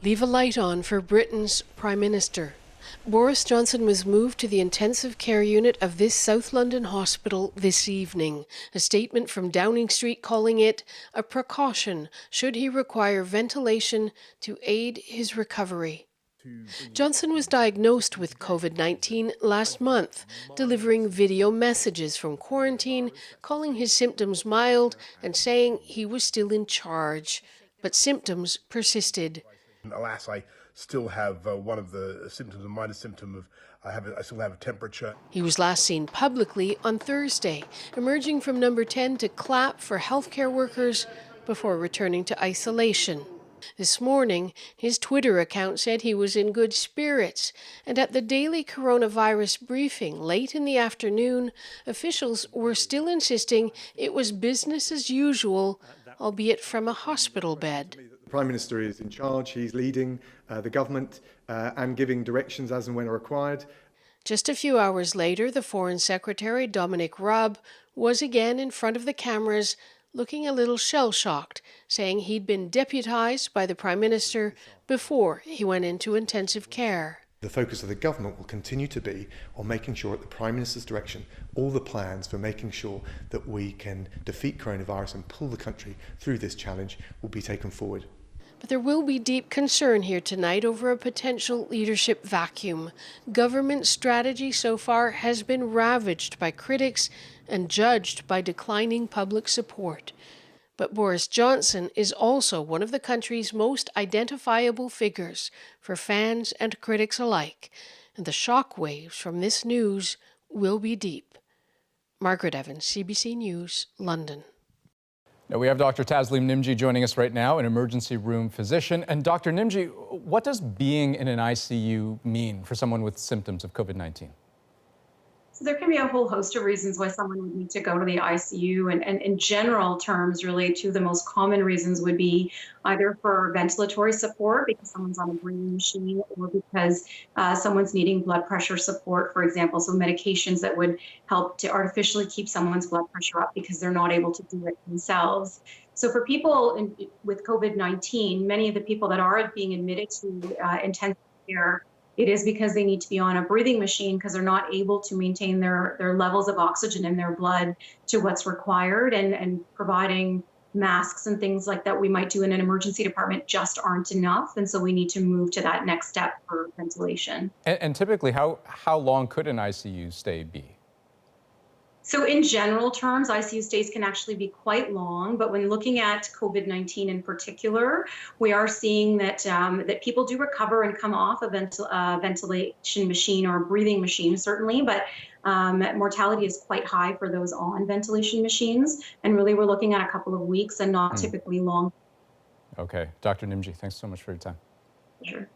Leave a light on for Britain's Prime Minister. Boris Johnson was moved to the intensive care unit of this South London hospital this evening. A statement from Downing Street calling it a precaution should he require ventilation to aid his recovery. Johnson was diagnosed with COVID-19 last month, delivering video messages from quarantine, calling his symptoms mild and saying he was still in charge. But symptoms persisted. Alas, I still have one of the symptoms, a minor symptom of I still have a temperature. He was last seen publicly on Thursday, emerging from number 10 to clap for healthcare workers before returning to isolation. This morning, his Twitter account said he was in good spirits, and at the daily coronavirus briefing late in the afternoon, officials were still insisting it was business as usual, albeit from a hospital bed. The Prime Minister is in charge, he's leading the government and giving directions as and when required. Just a few hours later, the Foreign Secretary, Dominic Raab, was again in front of the cameras, looking a little shell-shocked, saying he'd been deputised by the Prime Minister before he went into intensive care. The focus of the government will continue to be on making sure at the Prime Minister's direction, all the plans for making sure that we can defeat coronavirus and pull the country through this challenge will be taken forward. But there will be deep concern here tonight over a potential leadership vacuum. Government strategy so far has been ravaged by critics and judged by declining public support. But Boris Johnson is also one of the country's most identifiable figures for fans and critics alike, and the shockwaves from this news will be deep. Margaret Evans, CBC News, London. Now we have Dr. Taslim Nimji joining us right now, an emergency room physician. And Dr. Nimji, what does being in an ICU mean for someone with symptoms of COVID-19? So there can be a whole host of reasons why someone would need to go to the ICU. And in general terms, really two of the most common reasons would be either for ventilatory support because someone's on a breathing machine or because someone's needing blood pressure support, for example. So medications that would help to artificially keep someone's blood pressure up because they're not able to do it themselves. So for people with COVID-19, many of the people that are being admitted to intensive care, it is because they need to be on a breathing machine because they're not able to maintain their levels of oxygen in their blood to what's required, and providing masks and things like that we might do in an emergency department just aren't enough. And so we need to move to that next step for ventilation. And typically, how long could an ICU stay be? So in general terms, ICU stays can actually be quite long, but when looking at COVID-19 in particular, we are seeing that that people do recover and come off a ventilation machine or a breathing machine, certainly, but mortality is quite high for those on ventilation machines. And really, we're looking at a couple of weeks and not typically long. Okay. Dr. Nimji, thanks so much for your time. Sure.